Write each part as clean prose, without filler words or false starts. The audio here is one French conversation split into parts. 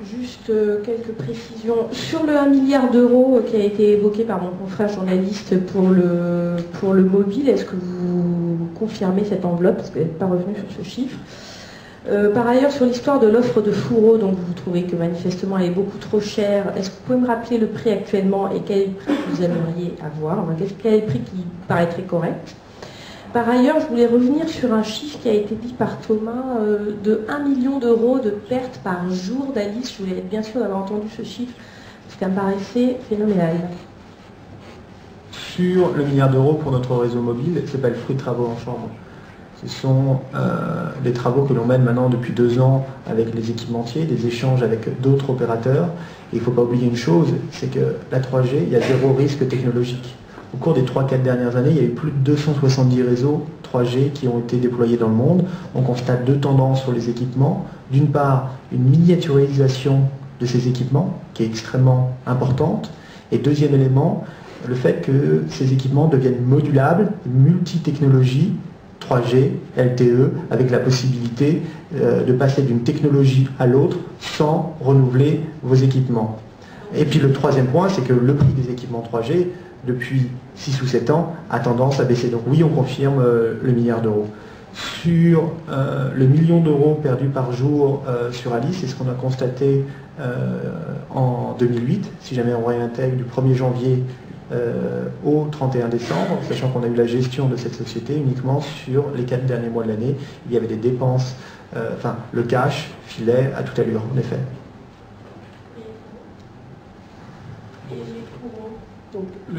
Juste quelques précisions. Sur le 1 milliard d'euros qui a été évoqué par mon confrère journaliste pour le mobile, est-ce que vous confirmez cette enveloppe? Parce que vous n'êtes pas revenu sur ce chiffre. Par ailleurs, sur l'histoire de l'offre de fourreaux, donc vous trouvez que manifestement elle est beaucoup trop chère, est-ce que vous pouvez me rappeler le prix actuellement et quel est le prix que vous aimeriez avoir? Enfin, quel est le prix qui paraîtrait correct? Par ailleurs, je voulais revenir sur un chiffre qui a été dit par Thomas de 1 million d'euros de pertes par jour d'Alice. Je voulais être bien sûr d'avoir entendu ce chiffre, parce que ça me paraissait phénoménal. Sur le milliard d'euros pour notre réseau mobile, ce n'est pas le fruit de travaux en chambre. Ce sont les travaux que l'on mène maintenant depuis 2 ans avec les équipementiers, des échanges avec d'autres opérateurs. Et il ne faut pas oublier une chose, c'est que la 3G, il y a 0 risque technologique. Au cours des 3-4 dernières années, il y a eu plus de 270 réseaux 3G qui ont été déployés dans le monde. On constate 2 tendances sur les équipements. D'une part, une miniaturisation de ces équipements qui est extrêmement importante. Et deuxième élément, le fait que ces équipements deviennent modulables, multi-technologies, 3G, LTE, avec la possibilité de passer d'une technologie à l'autre sans renouveler vos équipements. Et puis le troisième point, c'est que le prix des équipements 3G, depuis 6 ou 7 ans, a tendance à baisser. Donc oui, on confirme le milliard d'euros. Sur le million d'euros perdus par jour sur Alice, c'est ce qu'on a constaté en 2008, si jamais on réintègre du 1er janvier au 31 décembre, sachant qu'on a eu la gestion de cette société uniquement sur les 4 derniers mois de l'année. Il y avait des dépenses, enfin le cash filait à toute allure, en effet.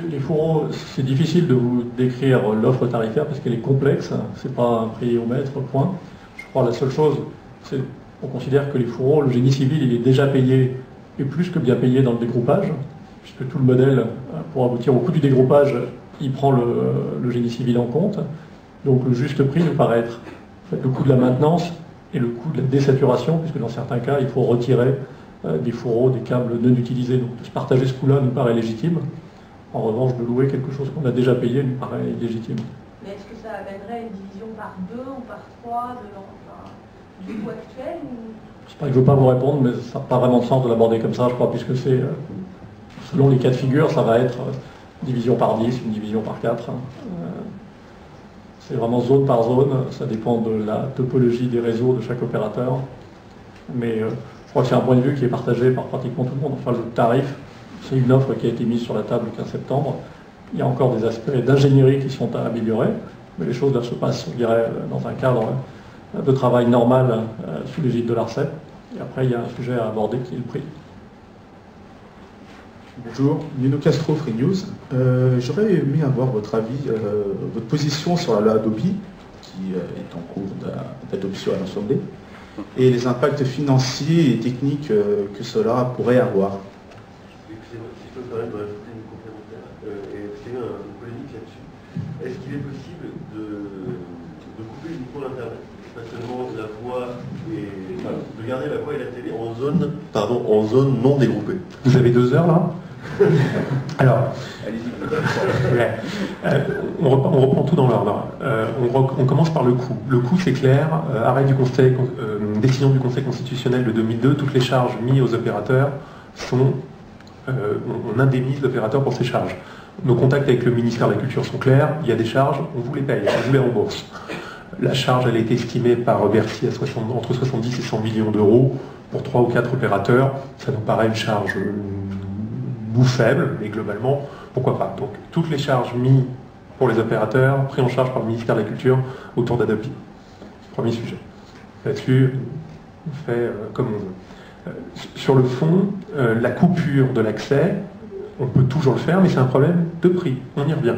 Les fourreaux, c'est difficile de vous décrire l'offre tarifaire parce qu'elle est complexe, c'est pas un prix au mètre, point. Je crois la seule chose, c'est qu'on considère que les fourreaux, le génie civil, il est déjà payé, et plus que bien payé dans le dégroupage, puisque tout le modèle, pour aboutir au coût du dégroupage, il prend le génie civil en compte. Donc le juste prix nous paraît être le coût de la maintenance et le coût de la désaturation, puisque dans certains cas, il faut retirer des fourreaux, des câbles non utilisés. Donc de se partager ce coût-là nous paraît légitime. En revanche, de louer quelque chose qu'on a déjà payé nous paraît illégitime. Mais est-ce que ça amènerait une division par 2 ou par 3 du coût actuel Je ne veux pas vous répondre, mais ça n'a pas vraiment de sens de l'aborder comme ça, je crois, puisque c'est, selon les cas de figure, ça va être division par 10, une division par 4. C'est vraiment zone par zone, ça dépend de la topologie des réseaux de chaque opérateur. Mais je crois que c'est un point de vue qui est partagé par pratiquement tout le monde. Enfin, le tarif, c'est une offre qui a été mise sur la table le 15 septembre. Il y a encore des aspects d'ingénierie qui sont à améliorer, mais les choses là se passent, on dirait, dans un cadre de travail normal sous l'égide de l'ARCEP. Et après, il y a un sujet à aborder qui est le prix. Bonjour, Nino Castro, Free News. J'aurais aimé avoir votre avis, votre position sur la loi Adobe, qui est en cours d'adoption à l'Assemblée, et les impacts financiers et techniques que cela pourrait avoir. Si je peux me permettre de rajouter une complémentaire et c'est une polémique là-dessus. Est-ce qu'il est possible de couper uniquement l'Internet, pas seulement la voix et de garder la voix et la télé en zone non dégroupée? Vous avez 2 heures là? Alors, on reprend tout dans l'ordre. On commence par le coût. Le coût, c'est clair. Arrêt du Conseil, décision du Conseil constitutionnel de 2002, toutes les charges mises aux opérateurs sont... on indemnise l'opérateur pour ses charges. Nos contacts avec le ministère de la Culture sont clairs. Il y a des charges, on vous les paye, on vous les rembourse. La charge, elle a été estimée par Bercy à entre 70 et 100 millions d'euros pour 3 ou 4 opérateurs. Ça nous paraît une charge faible, mais globalement, pourquoi pas. Donc, toutes les charges mises pour les opérateurs, prises en charge par le ministère de la Culture autour d'Adobe. Premier sujet. Là-dessus, on fait comme on veut. Sur le fond, la coupure de l'accès, on peut toujours le faire, mais c'est un problème de prix. On y revient.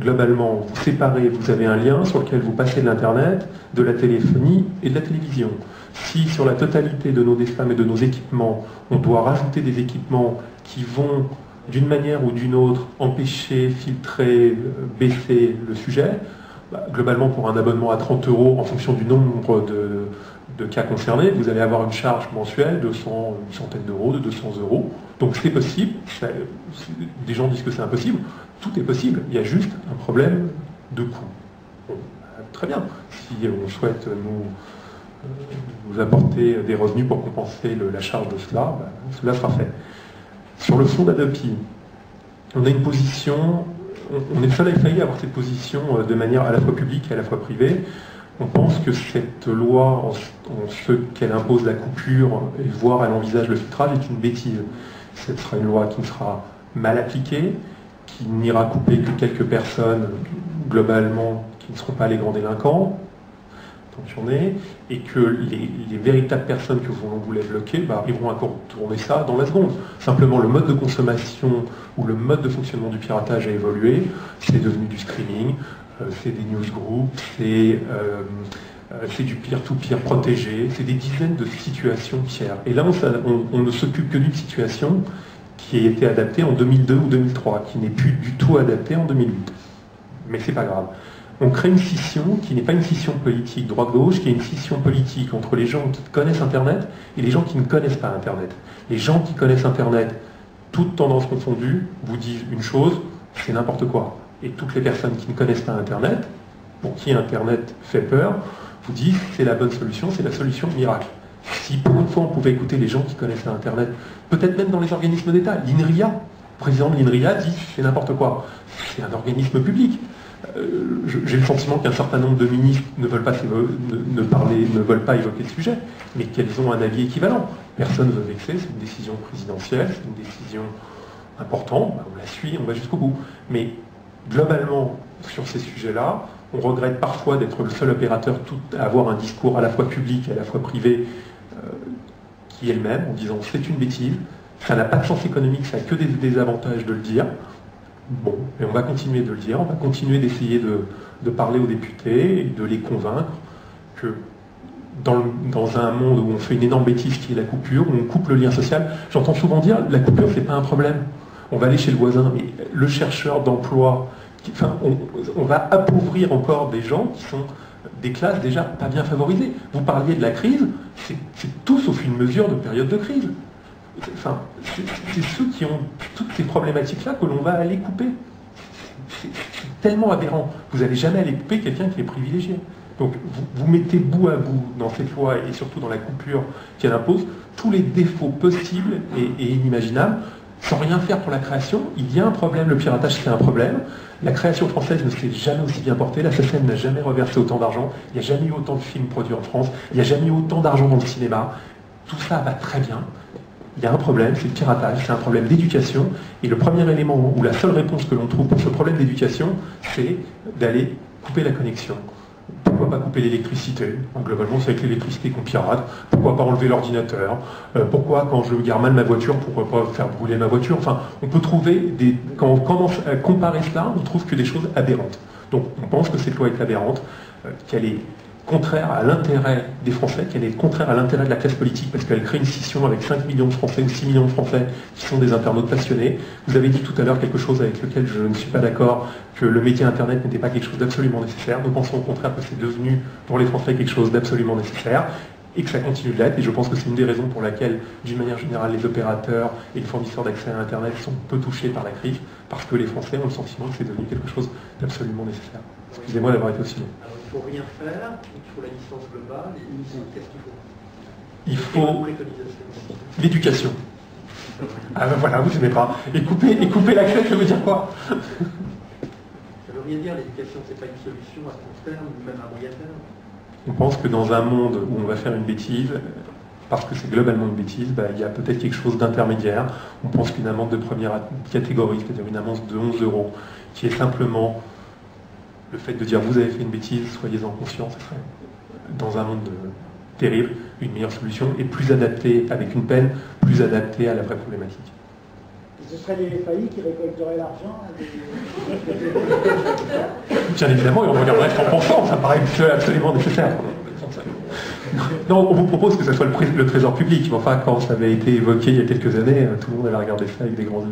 Globalement, vous séparez, vous avez un lien sur lequel vous passez de l'Internet, de la téléphonie et de la télévision. Si sur la totalité de nos DSPAM et de nos équipements, on doit rajouter des équipements qui vont, d'une manière ou d'une autre, empêcher, filtrer, baisser le sujet, globalement, pour un abonnement à 30 € en fonction du nombre de cas concernés, vous allez avoir une charge mensuelle de une centaine d'euros, de 200 €. Donc c'est possible. Des gens disent que c'est impossible. Tout est possible. Il y a juste un problème de coût. Bon, très bien. Si on souhaite nous vous apporter des revenus pour compenser la charge de cela, cela sera fait. Sur le fond d'Adopi, on a une position, on est seul à failli avoir cette position de manière à la fois publique et à la fois privée. On pense que cette loi, en ce qu'elle impose la coupure, et voire elle envisage le filtrage, est une bêtise. Ce sera une loi qui ne sera mal appliquée, qui n'ira couper que quelques personnes, globalement, qui ne seront pas les grands délinquants, sanctionnés, et que les véritables personnes que vous voulez bloquer arriveront à contourner ça dans la seconde. Simplement, le mode de consommation ou le mode de fonctionnement du piratage a évolué, c'est devenu du streaming, c'est des newsgroups, c'est du peer-to-peer protégé, c'est des dizaines de situations tiers. Et là, on ne s'occupe que d'une situation qui a été adaptée en 2002 ou 2003, qui n'est plus du tout adaptée en 2008. Mais c'est pas grave. On crée une scission qui n'est pas une scission politique droite-gauche, qui est une scission politique entre les gens qui connaissent Internet et les gens qui ne connaissent pas Internet. Les gens qui connaissent Internet, toutes tendances confondues, vous disent une chose, c'est n'importe quoi. Et toutes les personnes qui ne connaissent pas Internet, pour qui Internet fait peur, vous disent c'est la bonne solution, c'est la solution miracle. Si pour une fois on pouvait écouter les gens qui connaissent Internet, peut-être même dans les organismes d'État, l'INRIA, le président de l'INRIA dit c'est n'importe quoi. C'est un organisme public. J'ai le sentiment qu'un certain nombre de ministres ne veulent pas évoquer le sujet, mais qu'elles ont un avis équivalent. Personne ne veut vexer, c'est une décision présidentielle, c'est une décision importante, on la suit, on va jusqu'au bout. Mais globalement, sur ces sujets-là, on regrette parfois d'être le seul opérateur à avoir un discours à la fois public et à la fois privé qui est le même, en disant c'est une bêtise, ça n'a pas de sens économique, ça n'a que des désavantages de le dire. Bon, et on va continuer de le dire, on va continuer d'essayer de parler aux députés et de les convaincre que dans un monde où on fait une énorme bêtise qui est la coupure, où on coupe le lien social, j'entends souvent dire la coupure c'est pas un problème. On va aller chez le voisin, mais le chercheur d'emploi, on va appauvrir encore des gens qui sont des classes déjà pas bien favorisées. Vous parliez de la crise, c'est tout sauf une mesure de période de crise. Enfin, c'est ceux qui ont toutes ces problématiques-là que l'on va aller couper. C'est tellement aberrant. Vous n'allez jamais aller couper quelqu'un qui est privilégié. Donc vous mettez bout à bout dans cette loi et surtout dans la coupure qu'elle impose tous les défauts possibles et inimaginables, sans rien faire pour la création. Il y a un problème, le piratage c'est un problème. La création française ne s'est jamais aussi bien portée, la SACEM n'a jamais reversé autant d'argent, il n'y a jamais eu autant de films produits en France, il n'y a jamais eu autant d'argent dans le cinéma. Tout ça va très bien. Il y a un problème, c'est le piratage, c'est un problème d'éducation, et le premier élément ou la seule réponse que l'on trouve pour ce problème d'éducation, c'est d'aller couper la connexion. Pourquoi pas couper l'électricité? Globalement, c'est avec l'électricité qu'on pirate. Pourquoi pas enlever l'ordinateur? Pourquoi, quand je gare mal ma voiture, pourquoi pas faire brûler ma voiture? Enfin, on peut trouver quand on commence à comparer cela, on trouve que des choses aberrantes. Donc, on pense que cette loi est aberrante, qu'elle est contraire à l'intérêt des Français, qu'elle est contraire à l'intérêt de la classe politique, parce qu'elle crée une scission avec 5 millions de Français ou 6 millions de Français qui sont des internautes passionnés. Vous avez dit tout à l'heure quelque chose avec lequel je ne suis pas d'accord, que le métier Internet n'était pas quelque chose d'absolument nécessaire. Nous pensons au contraire que c'est devenu pour les Français quelque chose d'absolument nécessaire, et que ça continue de l'être, et je pense que c'est une des raisons pour laquelle, d'une manière générale, les opérateurs et les fournisseurs d'accès à Internet sont peu touchés par la crise, parce que les Français ont le sentiment que c'est devenu quelque chose d'absolument nécessaire. Excusez-moi d'avoir été aussi long. Alors, il ne faut rien faire, il faut la licence globale, et qu'est-ce qu'il faut? Il faut l'éducation. Ah ben voilà, vous n'aimez pas. Et couper l'accès, ça veut dire quoi? Ça veut rien dire, l'éducation, c'est pas une solution à court terme, même à moyen terme. On pense que dans un monde où on va faire une bêtise, parce que c'est globalement une bêtise, il y a peut-être quelque chose d'intermédiaire. On pense qu'une amende de première catégorie, c'est-à-dire une amende de 11 €, qui est simplement le fait de dire vous avez fait une bêtise, soyez-en conscients, ce serait, dans un monde terrible, une meilleure solution et plus adaptée, avec une peine plus adaptée à la vraie problématique. Ce seraient les faillis qui récolteraient l'argent. Bien évidemment, et on regarderait 100%, ça paraît absolument nécessaire. Non, on vous propose que ce soit le trésor public, mais enfin, quand ça avait été évoqué il y a quelques années, tout le monde avait regardé ça avec des grands yeux.